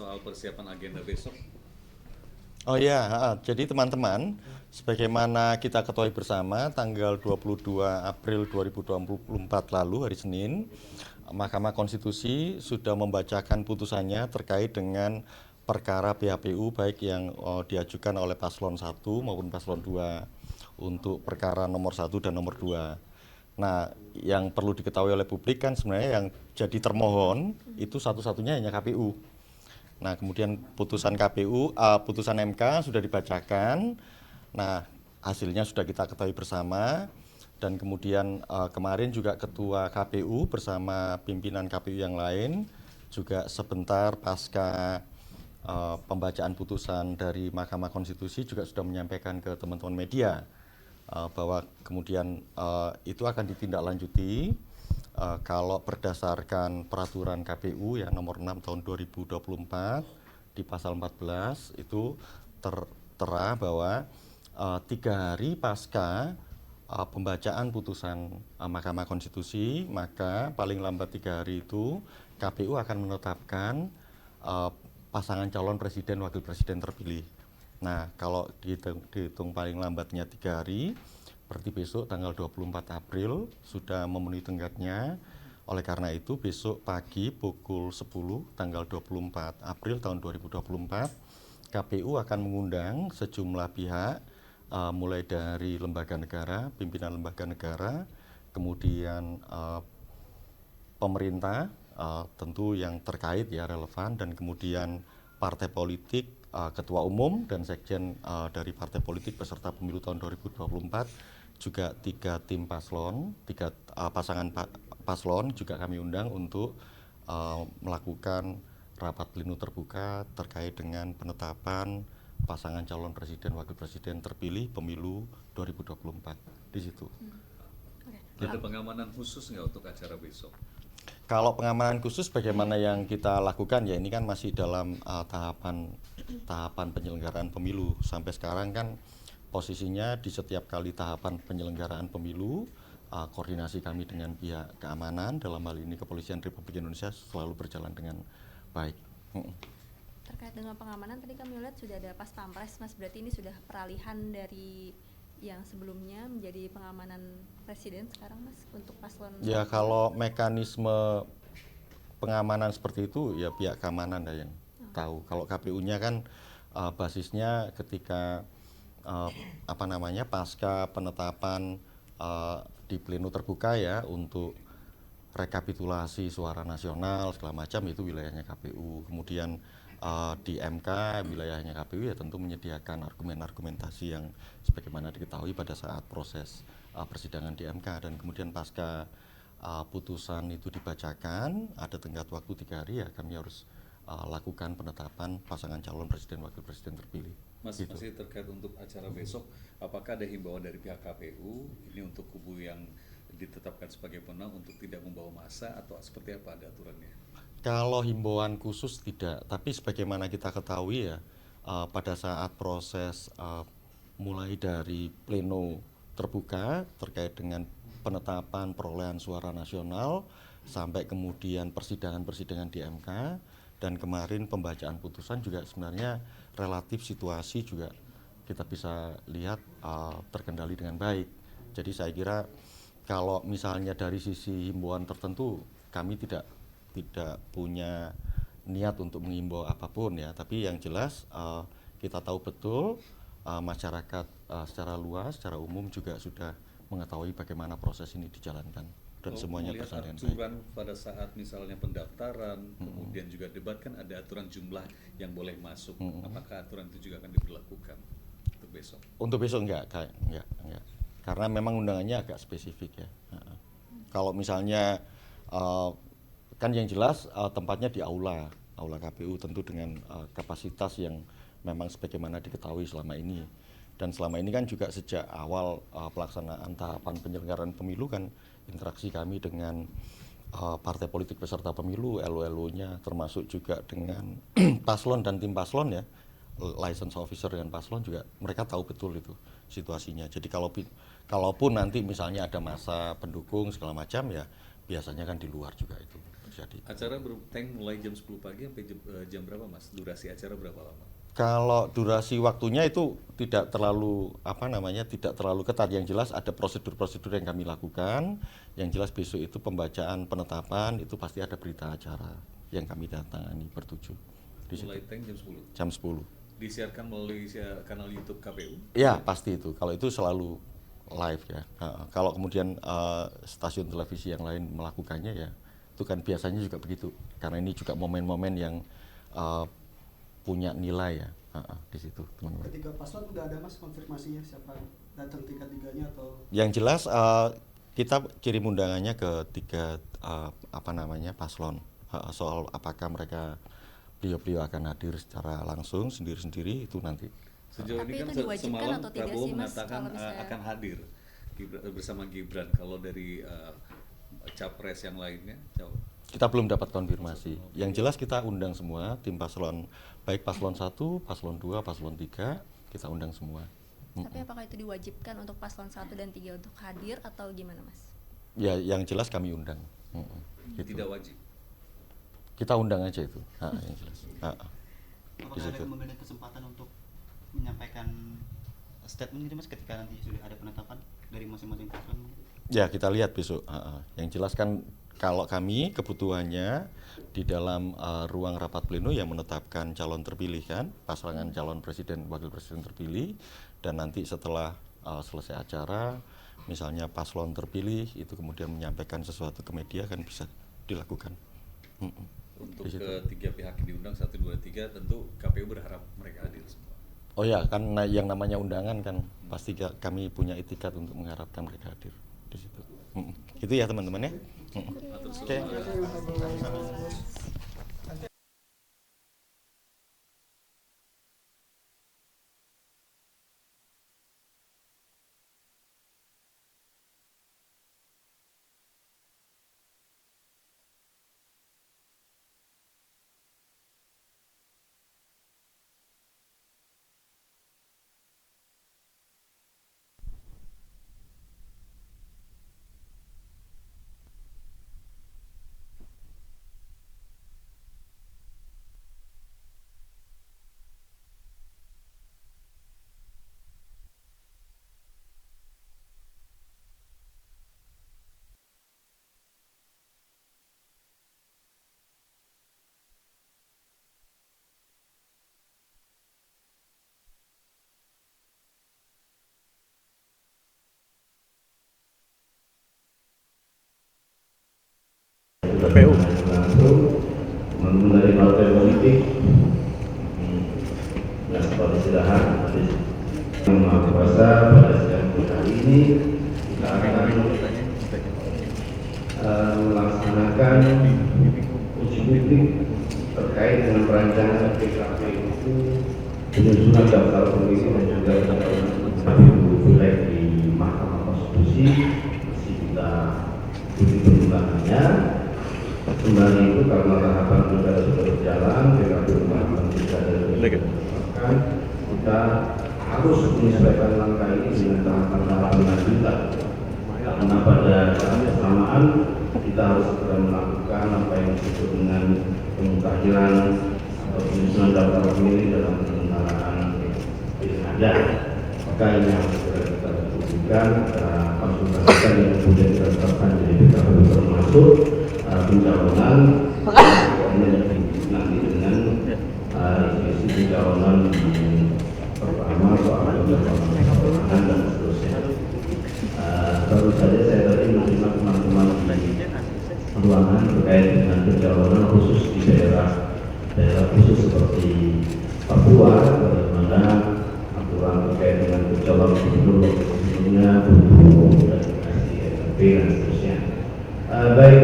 soal persiapan agenda besok. Oh iya, jadi teman-teman, sebagaimana kita ketahui bersama, tanggal 22 April 2024 lalu, hari Senin, Mahkamah Konstitusi sudah membacakan putusannya terkait dengan perkara PHPU baik yang diajukan oleh paslon 1 maupun paslon 2 untuk perkara nomor 1 dan nomor 2. Nah, yang perlu diketahui oleh publik kan sebenarnya yang jadi termohon itu satu-satunya hanya KPU. Nah, kemudian putusan KPU, putusan MK sudah dibacakan. Nah, hasilnya sudah kita ketahui bersama. Dan kemudian kemarin juga Ketua KPU bersama pimpinan KPU yang lain juga sebentar pasca pembacaan putusan dari Mahkamah Konstitusi juga sudah menyampaikan ke teman-teman media bahwa kemudian itu akan ditindaklanjuti. Kalau berdasarkan peraturan KPU ya nomor 6 tahun 2024 di pasal 14 itu tertera bahwa 3 hari pasca pembacaan putusan Mahkamah Konstitusi, maka paling lambat 3 hari itu KPU akan menetapkan pasangan calon presiden wakil presiden terpilih. Nah, kalau dihitung paling lambatnya 3 hari, berarti besok tanggal 24 April sudah memenuhi tenggatnya. Oleh karena itu besok pagi pukul 10 tanggal 24 April tahun 2024 KPU akan mengundang sejumlah pihak mulai dari lembaga negara, pimpinan lembaga negara, kemudian pemerintah tentu yang terkait ya relevan, dan kemudian partai politik, ketua umum dan sekjen dari partai politik peserta pemilu tahun 2024, juga 3 tim paslon, 3 pasangan paslon juga kami undang untuk melakukan rapat pleno terbuka terkait dengan penetapan pasangan calon presiden wakil presiden terpilih pemilu 2024 di situ. Ada pengamanan khusus nggak untuk acara besok? Kalau pengamanan khusus bagaimana yang kita lakukan ya, ini kan masih dalam tahapan penyelenggaraan pemilu. Sampai sekarang kan posisinya di setiap kali tahapan penyelenggaraan pemilu, koordinasi kami dengan pihak keamanan, dalam hal ini Kepolisian Republik Indonesia, selalu berjalan dengan baik. Terkait dengan pengamanan, tadi kami lihat sudah ada pas pampres, Mas. Berarti ini sudah peralihan dari yang sebelumnya menjadi pengamanan presiden sekarang, Mas, untuk paslon. Ya, kalau mekanisme pengamanan seperti itu ya pihak keamanan yang tahu. Kalau KPU-nya kan basisnya ketika pasca penetapan di pleno terbuka ya untuk rekapitulasi suara nasional segala macam, itu wilayahnya KPU. Kemudian di MK wilayahnya KPU ya tentu menyediakan argumentasi yang sebagaimana diketahui pada saat proses persidangan di MK. Dan kemudian pasca putusan itu dibacakan, ada tenggat waktu 3 hari ya kami harus lakukan penetapan pasangan calon presiden wakil presiden terpilih. Mas, gitu. Masih terkait untuk acara besok, apakah ada himbauan dari pihak KPU ini untuk kubu yang ditetapkan sebagai pemenang untuk tidak membawa massa, atau seperti apa ada aturannya? Kalau himbauan khusus tidak, tapi sebagaimana kita ketahui ya pada saat proses mulai dari pleno terbuka terkait dengan penetapan perolehan suara nasional sampai kemudian persidangan di MK, dan kemarin pembacaan putusan juga sebenarnya relatif situasi juga kita bisa lihat terkendali dengan baik. Jadi saya kira kalau misalnya dari sisi himbauan tertentu kami tidak punya niat untuk mengimbau apapun ya, tapi yang jelas kita tahu betul masyarakat secara luas, secara umum juga sudah mengetahui bagaimana proses ini dijalankan dan semuanya berjalan dengan baik. Aturan pada saat misalnya pendaftaran, kemudian juga debat kan ada aturan jumlah yang boleh masuk. Apakah aturan itu juga akan diberlakukan untuk besok? Untuk besok enggak. Karena memang undangannya agak spesifik ya. Kalau misalnya kan yang jelas tempatnya di aula KPU, tentu dengan kapasitas yang memang sebagaimana diketahui selama ini. Dan selama ini kan juga sejak awal pelaksanaan tahapan penyelenggaraan pemilu kan interaksi kami dengan partai politik peserta pemilu, LO-LO-nya, termasuk juga dengan paslon dan tim paslon ya, license officer dengan paslon juga mereka tahu betul itu situasinya. Jadi kalaupun nanti misalnya ada masa pendukung segala macam ya, biasanya kan di luar juga itu terjadi. Acara tank mulai jam 10 pagi sampai jam berapa Mas? Durasi acara berapa lama? Kalau durasi waktunya itu tidak terlalu tidak terlalu ketat. Yang jelas ada prosedur-prosedur yang kami lakukan. Yang jelas besok itu pembacaan penetapan itu pasti ada berita acara yang kami datangani bertujuh. Mulai tank jam 10. Jam 10. Disiarkan melalui kanal YouTube KPU? Ya pasti itu. Kalau itu selalu live ya. Kalau kemudian stasiun televisi yang lain melakukannya ya itu kan biasanya juga begitu. Karena ini juga momen-momen yang punya nilai ya di situ teman-teman. Ketika paslon udah ada Mas konfirmasinya siapa datang tingkat 3-nya atau? Yang jelas kita kirim undangannya ke 3 paslon soal apakah beliau akan hadir secara langsung sendiri-sendiri itu nanti. Sejauh Tapi ini kan itu diwajibkan semalam atau tidak Prabowo sih, Mas, mengatakan kalau misalnya- akan hadir bersama Gibran. Kalau dari capres yang lainnya, Kita belum dapat konfirmasi. Yang jelas kita undang semua tim paslon, baik paslon 1, paslon 2, paslon 3, kita undang semua. Tapi apakah itu diwajibkan untuk paslon 1 dan 3 untuk hadir atau gimana Mas? Ya yang jelas kami undang. Gitu. tidak wajib. Kita undang aja itu. Yang jelas. Apakah ada kemungkinan kesempatan untuk menyampaikan statement gitu Mas ketika nanti sudah ada penetapan dari masing-masing paslon? Ya kita lihat besok. Yang jelas kan kalau kami kebutuhannya di dalam ruang rapat pleno yang menetapkan calon terpilih kan, pasangan calon presiden wakil presiden terpilih, dan nanti setelah selesai acara misalnya paslon terpilih itu kemudian menyampaikan sesuatu ke media kan bisa dilakukan. Untuk ketiga pihak yang diundang 1, 2, 3 tentu KPU berharap mereka hadir semua. Oh ya kan yang namanya undangan kan pasti kami punya itikat untuk mengharapkan mereka hadir di situ. Itu ya teman-teman ya. Oke. KPU dari partai politik yang seperti istirahat yang maha kuasa pada siang hari ini kita akan melaksanakan uji publik terkait dengan perancangan PKPU penyusunan daftar pemilih dan juga KPU pileg di Mahkamah Konstitusi. Masih kita uji perkembangannya. Kembali itu karena tahapan pilkada sudah berjalan, PKPU tahapan pilkada dilakukan, kita harus menyesuaikan langkah ini dengan tahapan-tahapan lanjutan. Karena pada saat bersamaan kita harus segera melakukan apa yang disebut dengan pemutahiran atau penyusunan daftar pemilih dalam penyelenggaraan pilkada. Maka ini harus segera kita lakukan, konsultasikan yang kemudian kita tetapkan jadi PKPU termasuk pencalonan nanti dengan isi pencalonan pertama soal pencalonan dan seterusnya. Baru saja saya tadi menerima teman-teman di ruangan terkait dengan pencalonan khusus di daerah khusus seperti Papua, bagaimana aturan terkait dengan pencalonan gubernur sebelumnya, dan dan seterusnya. Baik